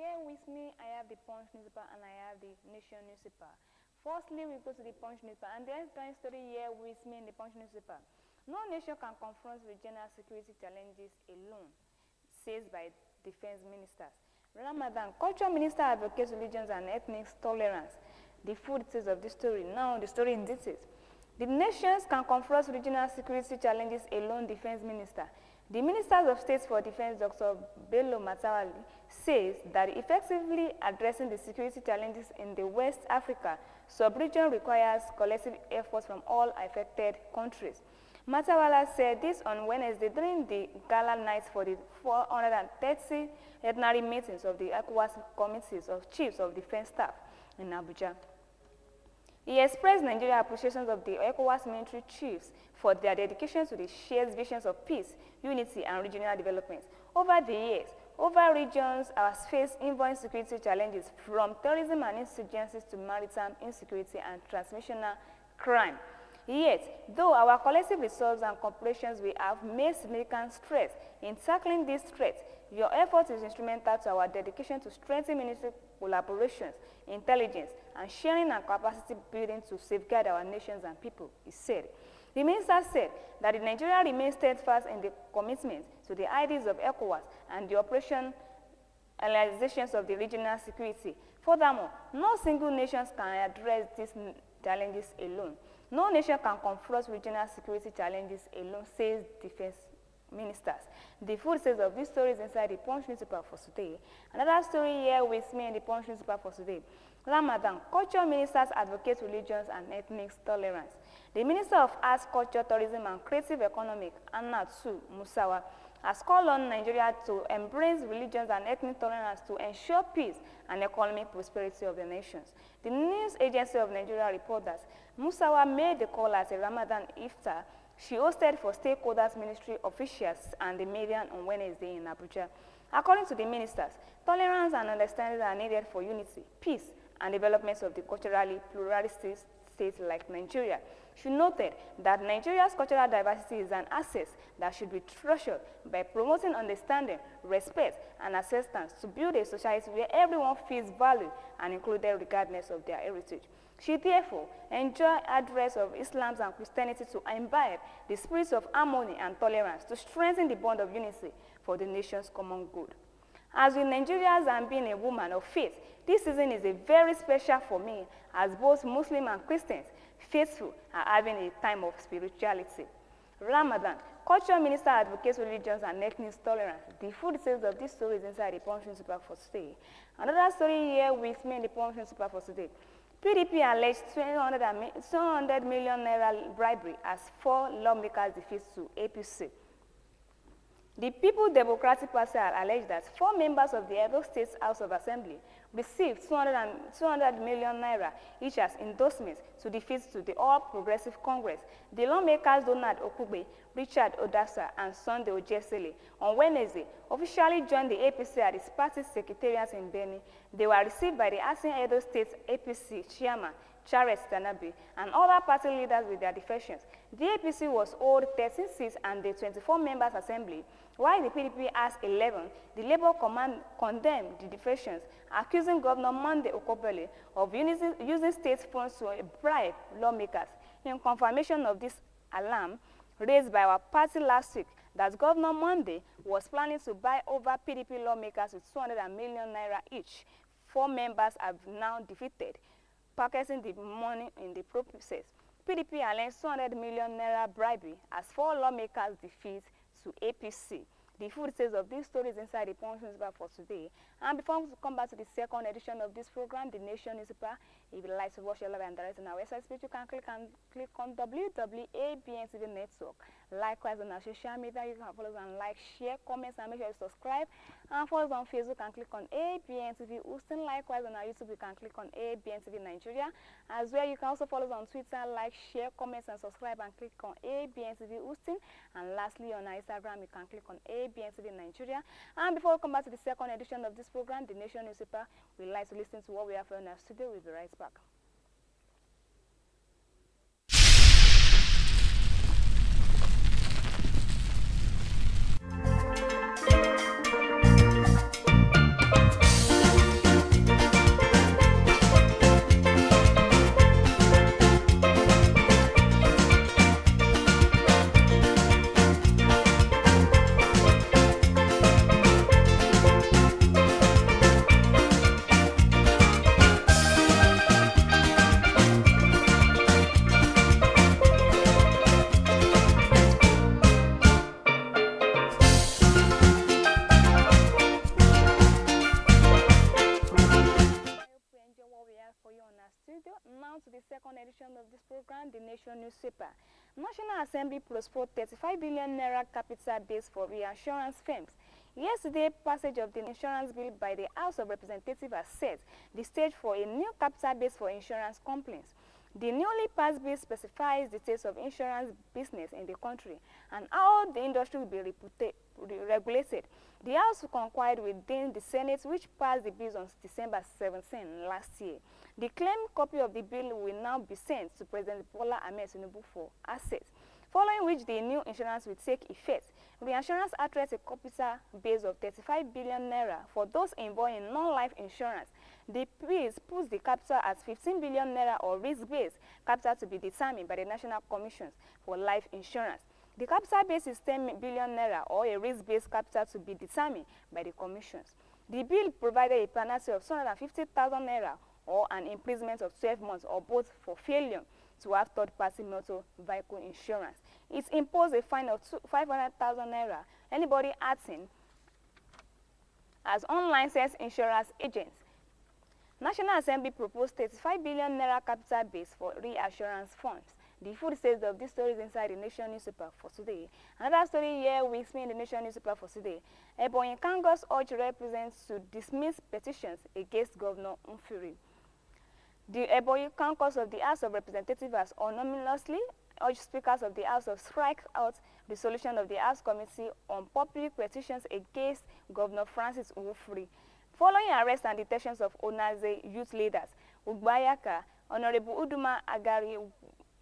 Here with me, I have the Punch newspaper and I have the Nation newspaper. Firstly, we go to the Punch newspaper, and the headline story here with me in the Punch newspaper. No nation can confront regional security challenges alone, says by defense ministers. Ramadan, culture minister advocates religions and ethnic tolerance. The full details of this story. Now, the story in details. The nations can confront regional security challenges alone, defense minister. The Ministers of State for Defense, Dr. Bello Matawali, says that effectively addressing the security challenges in the West Africa sub-region requires collective efforts from all affected countries. Matawala said this on Wednesday during the gala night for the 430 ordinary meetings of the ECOWAS committees of chiefs of defense staff in Abuja. He expressed Nigeria's appreciation of the ECOWAS military chiefs for their dedication to the shared visions of peace, unity, and regional development. Over the years, regions have faced inbound security challenges from terrorism and insurgencies to maritime insecurity and transnational crime. Yet, though our collective resolve and cooperations we have made significant strides in tackling these threats, your effort is instrumental to our dedication to strengthen military collaborations, intelligence, and sharing and capacity building to safeguard our nations and people, he said. The minister said that Nigeria remains steadfast in the commitment to the ideas of ECOWAS and the operationalizations of the regional security. Furthermore, no single nation can address these challenges alone. No nation can confront regional security challenges alone, says defense ministers. The full details of these stories inside the Punch newspaper for today. Another story here with me in the Punch newspaper for today. Ramadan, culture ministers advocate religions and ethnic tolerance. The Minister of Arts, Culture, Tourism and Creative Economic, Anatu Musawa, has called on Nigeria to embrace religions and ethnic tolerance to ensure peace and economic prosperity of the nations. The news agency of Nigeria reports that Musawa made the call at a Ramadan iftar she hosted for stakeholders, ministry officials, and the media on Wednesday in Abuja. According to the ministers, tolerance and understanding are needed for unity, peace, and development of the culturally pluralistic states like Nigeria. She noted that Nigeria's cultural diversity is an asset that should be treasured by promoting understanding, respect, and acceptance to build a society where everyone feels valued and included regardless of their heritage. She therefore enjoined address of Islam and Christianity to imbibe the spirit of harmony and tolerance to strengthen the bond of unity for the nation's common good. As with Nigerians and being a woman of faith, this season is a very special for me as both Muslim and Christians, faithful, are having a time of spirituality. Ramadan, culture minister advocates religions and ethnic tolerance. The full details of this story is inside the Punch newspaper for today. Another story here with me in the Punch newspaper for today. PDP alleged 200 million naira bribery as 4 lawmakers defeat to APC. The People Democratic Party alleged that 4 members of the Edo State House of Assembly received 200 million naira each as endorsements to defeat to the All Progressive Congress. The lawmakers Donald Okugbe, Richard Odasa, and Sunday Ojesele on Wednesday officially joined the APC at its party secretariat in Benin. They were received by the acting Edo State APC chairman, Charles Tanabe, and other party leaders with their defections. The APC was owed 13 seats and the 24 members assembly, while the PDP has 11. The Labour condemned the defections, accusing Governor Monday Okobele of using state funds to bribe lawmakers. In confirmation of this alarm raised by our party last week that Governor Monday was planning to buy over PDP lawmakers with 200 million naira each, 4 members have now defeated, pocketing the money in the process. PDP alleged 200 million naira bribery as 4 lawmakers defeat to APC. The full details of these stories inside the Punch newspaper for today. And before we come back to the second edition of this program, the Nation newspaper, if you'd like to watch your live and direct on our website page, you can click on www.abntv network. Likewise on our social media, you can follow us and like, share, comments, and make sure you subscribe. And follow us on Facebook and click on Abntv OSUN. Likewise on our YouTube, you can click on Abntv Nigeria. As well, you can also follow us on Twitter, like, share, comments, and subscribe, and click on Abntv OSUN. And lastly, on our Instagram, you can click on Abntv Nigeria. And before we come back to the second edition of this program, the Nation newspaper, we'd like to listen to what we have on our studio. We'll be right back. second edition of this program, The Nation newspaper. National Assembly postponed 35 billion naira capital base for reinsurance firms. Yesterday, passage of the insurance bill by the House of Representatives has set the stage for a new capital base for insurance companies. The newly passed bill specifies the state of insurance business in the country and how the industry will be regulated. The House concurred within the Senate, which passed the bill on December 17 last year. The claimed copy of the bill will now be sent to President Bola Ahmed Tinubu for access, following which the new insurance will take effect. Reinsurance attracts a capital base of 35 billion naira for those involved in non-life insurance. The bill puts the capital at 15 billion naira or risk-based capital to be determined by the National Commission for Life Insurance. The capital base is 10 billion naira or a risk-based capital to be determined by the commissions. The bill provided a penalty of 250,000 naira or an imprisonment of 12 months or both for failure to have third-party motor vehicle insurance. It imposed a fine of 500,000 naira anybody acting as unlicensed insurance agents. National Assembly proposed 35 billion naira capital base for reassurance funds. The full details of this story is inside the Nation newspaper for today. Another story here with me in the Nation newspaper for today. Ebonyi Congress urged representatives to dismiss petitions against Governor Umfiri. The Ebonyi Congress of the House of Representatives has unanimously urged speakers of the House to strike out resolution of the House Committee on Public Petitions against Governor Francis Umfiri. Following arrests and detentions of Onaze youth leaders, Ugbayaka, Honorable Uduma Agari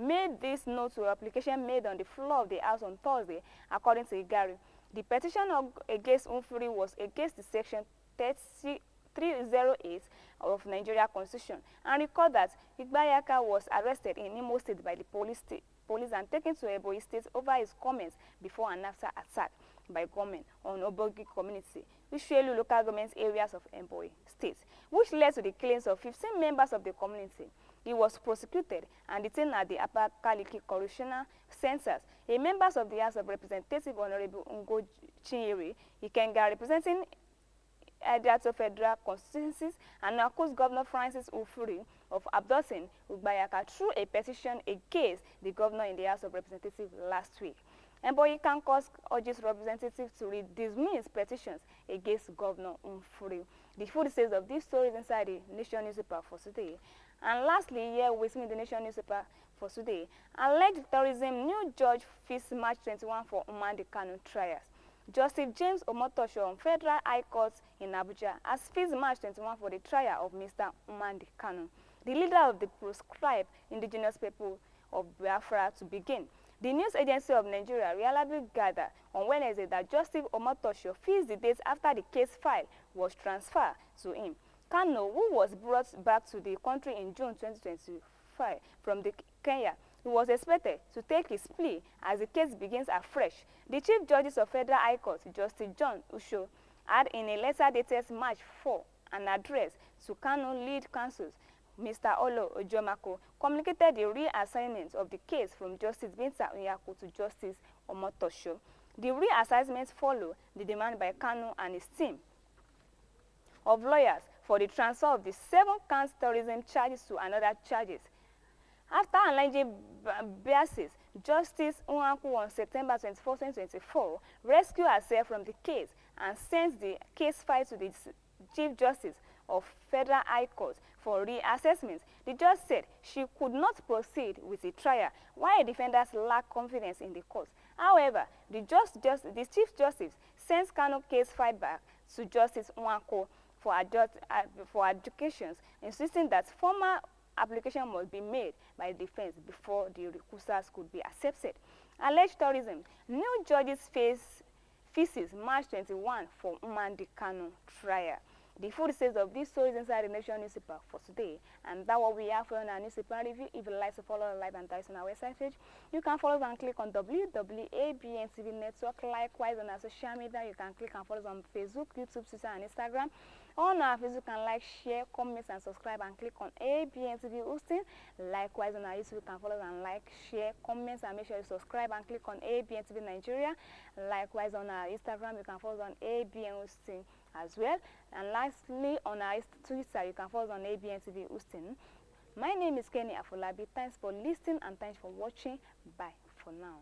made this note to application made on the floor of the House on Thursday, according to Igari. The petition against Umfiri was against the section 308 of Nigeria Constitution and recalled that Igbayaka was arrested in Imo State by the police and taken to Ebonyi State over his comments before and after attack by government on Obogi community, Ushelu local government areas of Ebonyi State, which led to the killings of 15 members of the community. He was prosecuted and detained at the Upper Kaliki Correctional Centers. A member of the House of Representatives, Honorable Ngo Chinyere Ikenga, representing Edato Federal Constituencies, and accused Governor Francis Umfiri of abducting Ugbayaka through a petition against the governor in the House of Representatives last week. Ebonyi Congress urges representatives to dismiss petitions against Governor Umfiri. The full details of these stories inside the Nation newspaper for today. And lastly, here with me in the Nation newspaper for today, alleged terrorism, new judge fixed March 21 for Nnamdi Kanu trials. Justice James Omotosho on Federal High Court in Abuja has fixed March 21 for the trial of Mr. Nnamdi Kanu, the leader of the proscribed indigenous people of Biafra, to begin. The news agency of Nigeria reliably gathered on Wednesday that Justice Omotosho fixed the date after the case file was transferred to him. Kanu, who was brought back to the country in June 2025 from Kenya, he was expected to take his plea as the case begins afresh. The Chief Justice of Federal High Court, Justice John Usho, had in a letter dated March 4 an address to Kanu lead counsels, Mr. Olo Ojomako, communicated the reassignment of the case from Justice Binta Nyako to Justice Omotosho. The reassignment followed the demand by Kanu and his team of lawyers for the transfer of the 7 counts terrorism charges to another charges. After alleged biases, Justice Nwankwo on September 24, 2024 rescued herself from the case and sent the case file to the Chief Justice of Federal High Court for reassessment. The judge said she could not proceed with the trial, while defenders lacked confidence in the court. However, the Chief Justice sent Kanu case file back to Justice Nwankwo for adjudications, insisting that formal application must be made by the defense before the recusals could be accepted. Alleged terrorism, new judges faces March 21 for Nnamdi Kanu trial. The full details of these stories inside the Nation newspaper for today. And that's what we have for our newspaper review. If you'd like to follow us live and direct on our website page, you can follow us and click on www.abntv network. Likewise, on our social media, you can click and follow us on Facebook, YouTube, Twitter, and Instagram. On our Facebook, you can like, share, comment, and subscribe, and click on Abntv OSUN. Likewise, on our YouTube, you can follow us and like, share, comment, and make sure you subscribe and click on Abntv Nigeria. Likewise, on our Instagram, you can follow us on as well. And lastly, on our Twitter, you can follow us on Abntv OSUN. My name is Kenny Afolabi. Thanks for listening and thanks for watching. Bye for now.